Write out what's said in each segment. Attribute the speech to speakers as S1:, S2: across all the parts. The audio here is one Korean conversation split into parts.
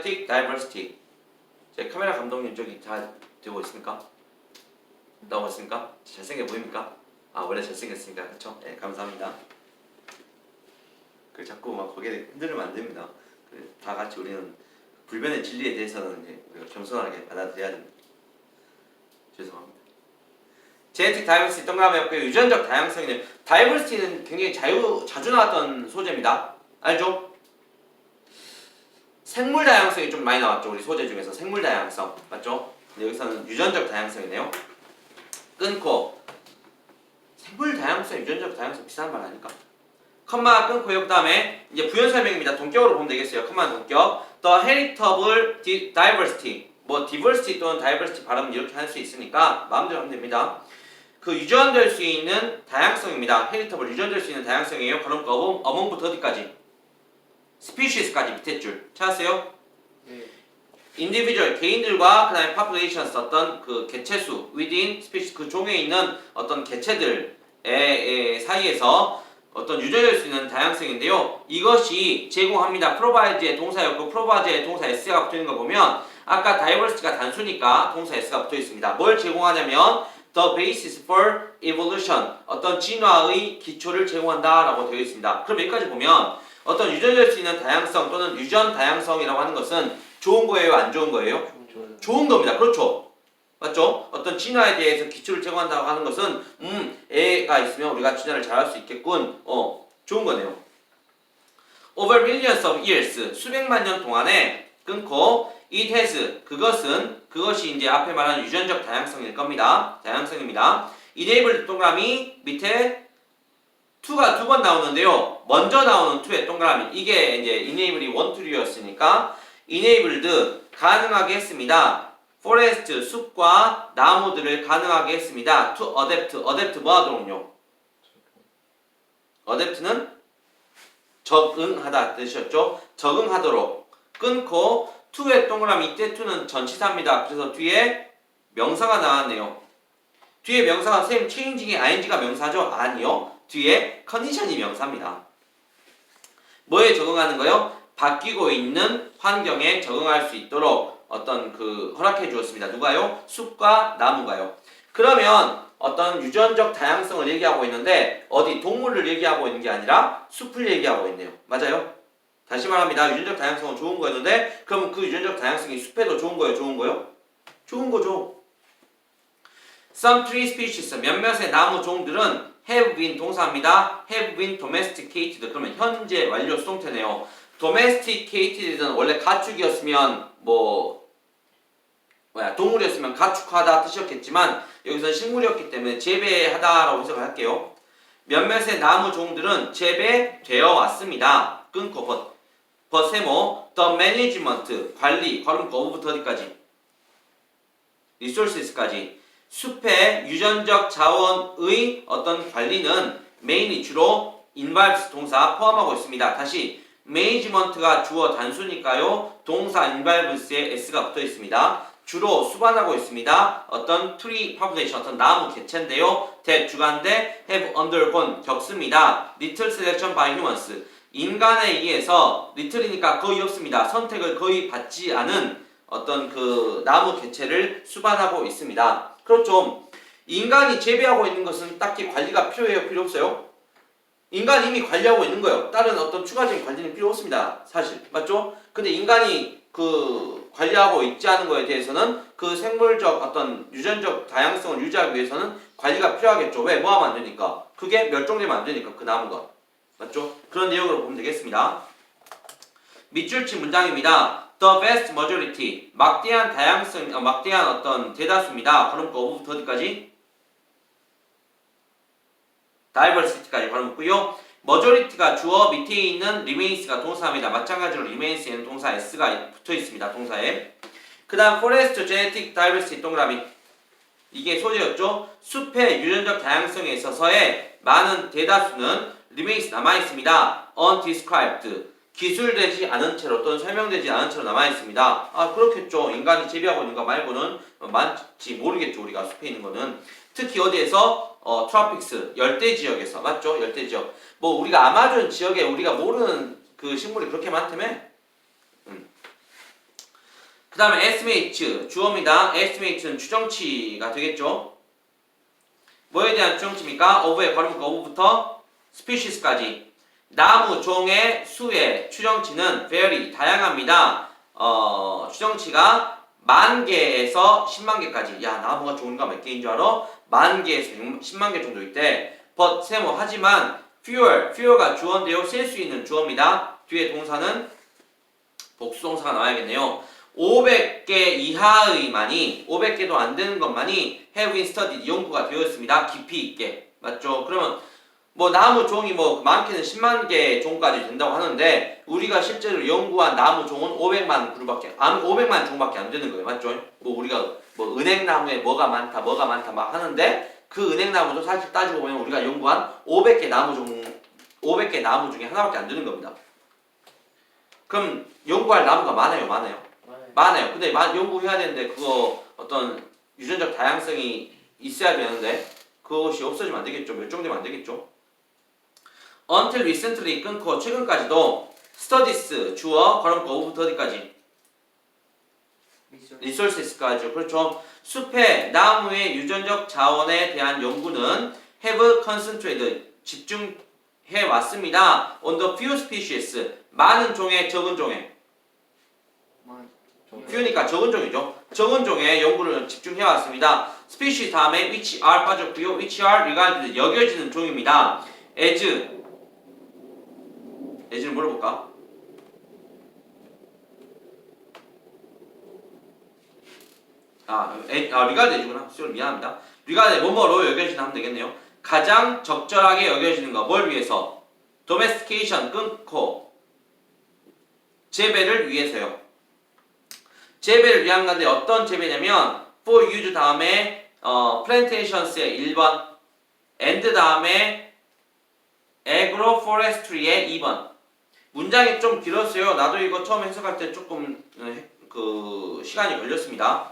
S1: genetic diversity. 제 카메라 감독님 저기 다 되고 있습니까? 나오고 있습니까? 잘생겨 보입니까? 아 원래 잘생겼으니까 그쵸? 네 감사합니다. 그 자꾸 막 고개를 흔들면 안 됩니다. 다 같이 우리는 불변의 진리에 대해서는 이제 우리가 겸손하게 받아들여야 됩니다. 죄송합니다. 제네틱 다이버시티 동그라미 없고요. 유전적 다양성이네요. 다이버시티는 굉장히 자주 나왔던 소재입니다. 알죠? 생물 다양성이 좀 많이 나왔죠. 우리 소재 중에서 생물 다양성 맞죠? 근데 여기서는 유전적 다양성이네요. 끊고 생물 다양성, 유전적 다양성 비슷한 말 아닐까? 컴마 끊고요. 그 다음에 이제 부연 설명입니다. 동격으로 보면 되겠어요. 컴마 동격. The heritable diversity. 뭐 diversity 또는 diversity 발음은 이렇게 할 수 있으니까 마음대로 하면 됩니다. 그 유전될 수 있는 다양성입니다. heritable 유전될 수 있는 다양성이에요. 그럼 among부터 어디까지? species까지 밑에 줄 찾았어요?
S2: 네.
S1: individual 개인들과 그다음에 populations 어떤 그 개체수 within species 그 종에 있는 어떤 개체들의 사이에서 어떤 유전될 수 있는 다양성인데요. 이것이 제공합니다. provide의 동사였고 provide의 동사 s가 붙어 있는 거 보면 아까 diversity가 단수니까 동사 s가 붙어 있습니다. 뭘 제공하냐면 the basis for evolution 어떤 진화의 기초를 제공한다라고 되어 있습니다. 그럼 여기까지 보면 어떤 유전될 수 있는 다양성 또는 유전 다양성이라고 하는 것은 좋은 거예요, 안 좋은 거예요? 좋은 겁니다. 그렇죠? 맞죠? 어떤 진화에 대해서 기초를 제공한다고 하는 것은 애가 있으면 우리가 진화를 잘할 수 있겠군. 좋은 거네요. Over millions of years 수백만 년 동안에 끊고 it has 그것이 이제 앞에 말한 유전적 다양성일 겁니다. 다양성입니다. enable 동그라미 밑에 to가 두 번 나오는데요. 먼저 나오는 to의 동그라미 이게 이제 enable이 원툴이었으니까 enabled 가능하게 했습니다. forest 숲과 나무들을 가능하게 했습니다. to adapt 뭐 하도록요? adapt는 적응하다 뜻이었죠. 적응하도록 끊고 to의 동그라미 이때 to는 전치사입니다. 그래서 뒤에 명사가 나왔네요. 뒤에 명사가 선생님 changing의 ing가 명사죠? 아니요. 뒤에 컨디션이 명사입니다. 뭐에 적응하는 거요? 바뀌고 있는 환경에 적응할 수 있도록 어떤 그 허락해 주었습니다. 누가요? 숲과 나무가요. 그러면 어떤 유전적 다양성을 얘기하고 있는데 어디 동물을 얘기하고 있는 게 아니라 숲을 얘기하고 있네요. 맞아요? 다시 말합니다. 유전적 다양성은 좋은 거였는데 그럼 그 유전적 다양성이 숲에도 좋은 거예요? 좋은 거요? 좋은 거죠. Some tree species 몇몇의 나무 종들은 have been 동사입니다. have been domesticated 그러면 현재 완료 수동태네요. domesticated는 원래 가축이었으면 동물이었으면 가축하다 뜻이었겠지만 여기서 식물이었기 때문에 재배하다라고 해석을 할게요. 몇몇의 나무 종들은 재배되어 왔습니다. 끊고 버세모 the management 관리 걸음 거부부터 어디까지? resources까지 숲의 유전적 자원의 어떤 관리는 mainly 주로 involves 동사 포함하고 있습니다. 다시 management가 주어 단수니까요. 동사 involves에 s가 붙어 있습니다. 주로 수반하고 있습니다. 어떤 tree population 어떤 나무 개체인데요. 주간대 have undergone 겪습니다. little selection by humans 인간에 의해서 little이니까 거의 없습니다. 선택을 거의 받지 않은 어떤 그 나무 개체를 수반하고 있습니다. 그렇죠. 인간이 재배하고 있는 것은 딱히 관리가 필요해요? 필요 없어요? 인간이 이미 관리하고 있는 거예요. 다른 어떤 추가적인 관리는 필요 없습니다. 사실. 맞죠? 근데 인간이 그 관리하고 있지 않은 거에 대해서는 그 생물적 어떤 유전적 다양성을 유지하기 위해서는 관리가 필요하겠죠. 왜? 뭐 하면 안 되니까. 그게 멸종되면 안 되니까 그 나무가. 맞죠? 그런 내용으로 보면 되겠습니다. 밑줄치 문장입니다. The vast majority 막대한 다양성, 막대한 어떤 대다수입니다. 그럼 그 어부부터 어디까지? diversity까지 걸어붙고요. majority가 주어 밑에 있는 remains가 동사입니다. 마찬가지로 remains에는 동사 s가 붙어 있습니다. 동사에. 그 다음 forest genetic diversity 동그라미 이게 소재였죠. 숲의 유전적 다양성에 있어서의 많은 대다수는 remains 남아 있습니다. undescribed 기술되지 않은 채로 또는 설명되지 않은 채로 남아있습니다. 아 그렇겠죠. 인간이 재배하고 있는 거 말고는 많지 모르겠죠. 우리가 숲에 있는 거는. 특히 어디에서? 트로픽스 열대 지역에서. 맞죠? 열대 지역. 뭐 우리가 아마존 지역에 우리가 모르는 그 식물이 그렇게 많다며? 그 다음에 estimate 주어입니다. estimate는 추정치가 되겠죠. 뭐에 대한 추정치입니까? of의 괄호문자 of부터 species까지 나무 종의 수의 추정치는 vary 다양합니다. 추정치가 10,000개에서 10만 개까지. 야, 나무가 종류가 몇 개인 줄 알아? 10,000개에서 10만 개 정도 있대. but 세모 하지만 fewer가 주어인데요. 셀 수 있는 주어입니다. 뒤에 동사는 복수동사가 나와야겠네요. 500개 이하의만이 500개도 안 되는 것만이 have been studied 연구가 되어 있습니다. 깊이 있게. 맞죠? 그러면 뭐 나무 종이 뭐 많게는 10만 개 종까지 된다고 하는데 우리가 실제로 연구한 나무 종은 500만 그루밖에 500만 종밖에 안 되는 거예요. 맞죠? 뭐 우리가 뭐 은행나무에 뭐가 많다 막 하는데 그 은행나무도 사실 따지고 보면 우리가 연구한 500개 나무 중에 하나밖에 안 되는 겁니다. 그럼 연구할 나무가 많아요. 많아요. 근데 연구해야 되는데 그거 어떤 유전적 다양성이 있어야 되는데 그것이 없어지면 안 되겠죠. 멸종되면 안 되겠죠. until recently 끊고 최근까지도 studies 주어 괄호문자 of부터 어디까지? resources까지. 그렇죠. 숲의 나무의 유전적 자원에 대한 연구는 have concentrated 집중해 왔습니다. on the few species 많은 종의 적은 종의 few니까 적은 종이죠. 적은 종의 연구를 집중해 왔습니다. species 다음에 which are 빠졌고요. which are regarded 여겨지는 종입니다. as는 물어볼까? regarded구나. 미안합니다. regarded 뭐뭐로 여겨지는 하면 되겠네요. 가장 적절하게 여겨지는 거. 뭘 위해서? domestication 끊고 재배를 위해서요. 재배를 위한 건데 어떤 재배냐면 for use 다음에 plantations의 1번 and 다음에 agroforestry의 2번. 문장이 좀 길었어요. 나도 이거 처음 해석할 때 조금 시간이 걸렸습니다.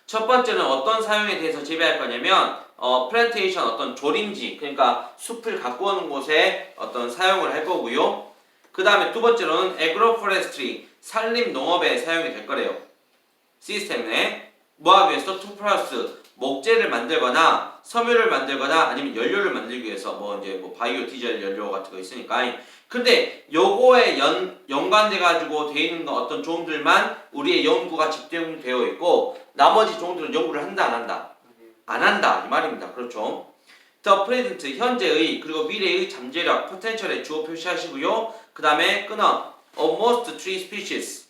S1: 첫 번째는 어떤 사용에 대해서 재배할 거냐면 plantation 어떤 조림지 그러니까 숲을 갖고 오는 곳에 어떤 사용을 할 거고요. 그 다음에 두 번째로는 agroforestry 산림 농업에 사용이 될 거래요. 시스템에 뭐하기 위해서? to produce 목재를 만들거나 섬유를 만들거나 아니면 연료를 만들기 위해서 뭐 바이오 디젤 연료 같은 거 있으니까. 근데 요거에 연관돼 가지고 돼 있는 어떤 종들만 우리의 연구가 집중되어 있고 나머지 종들은 연구를 한다 안 한다? 안 한다 이 말입니다. 그렇죠. The present 현재의 그리고 미래의 잠재력 potential의 주어 표시하시고요. 그 다음에 끊어 almost three species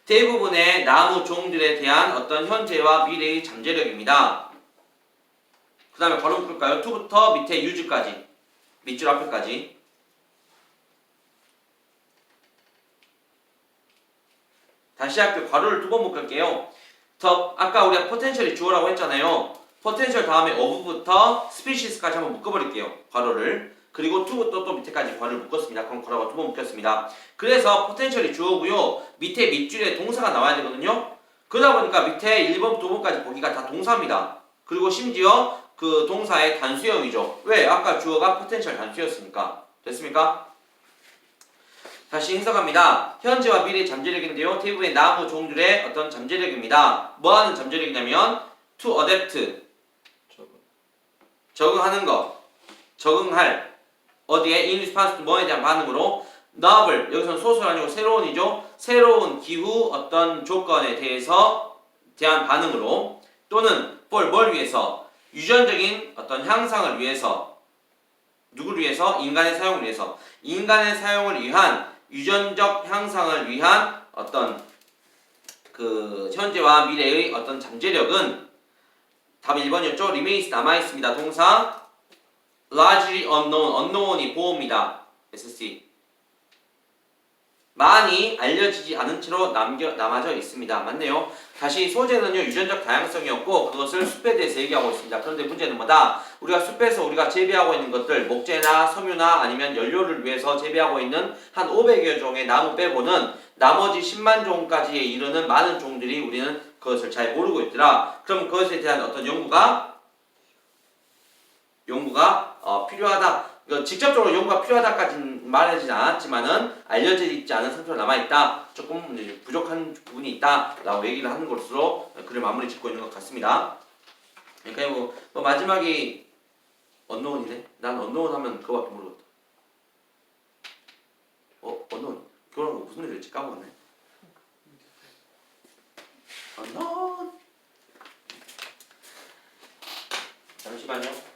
S1: 대부분의 나무 종들에 대한 어떤 현재와 미래의 잠재력입니다. 그 다음에 괄호 묶을까요? to부터 밑에 use까지 밑줄 앞에까지. 다시 할게요. 괄호를 두 번 묶을게요. 아까 우리가 potential이 주어라고 했잖아요. potential 다음에 of부터 species까지 한번 묶어버릴게요. 괄호를. 그리고 to부터 또 밑에까지 괄호를 묶었습니다. 그럼 괄호가 두 번 묶였습니다. 그래서 potential이 주어고요. 밑에 밑줄에 동사가 나와야 되거든요. 그러다 보니까 밑에 1번부터 5번까지 보기가 다 동사입니다. 그리고 심지어 그 동사의 단수형이죠. 왜? 아까 주어가 potential 단수였으니까. 됐습니까? 다시 해석합니다. 현재와 미래의 잠재력인데요. 대부분의 나무 종들의 어떤 잠재력입니다. 뭐하는 잠재력이냐면 to adapt 적응하는 것 적응할 어디에 in response to 뭐에 대한 반응으로 novel 여기서는 소설 아니고 새로운이죠. 새로운 기후 어떤 조건에 대한 반응으로 또는 for 뭘 위해서 유전적인 어떤 향상을 위해서 누구를 위해서? 인간의 사용을 위해서 인간의 사용을 위한 유전적 향상을 위한 어떤 그 현재와 미래의 어떤 잠재력은 답 1번이었죠. remains 남아있습니다. 동사 largely unknown이 보호입니다. SC 많이 알려지지 않은 채로 남아져 있습니다. 맞네요. 다시 소재는요 유전적 다양성이었고 그것을 숲에 대해서 얘기하고 있습니다. 그런데 문제는 뭐다? 우리가 숲에서 우리가 재배하고 있는 것들 목재나 섬유나 아니면 연료를 위해서 재배하고 있는 한 500여 종의 나무 빼고는 나머지 10만 종까지에 이르는 많은 종들이 우리는 그것을 잘 모르고 있더라. 그럼 그것에 대한 어떤 연구가 필요하다. 그러니까 직접적으로 연구가 필요하다까지는 말하지 않았지만은 알려져 있지 않은 상처가 남아있다. 조금 이제 부족한 부분이 있다라고 얘기를 하는 것으로 글을 마무리 짓고 있는 것 같습니다. 그러니까 뭐 마지막이 언노운이네. 난 언노운 하면 그거밖에 모르겠다. 언노운 그런 거 무슨 일이었지 까먹었네. 언노운 잠시만요.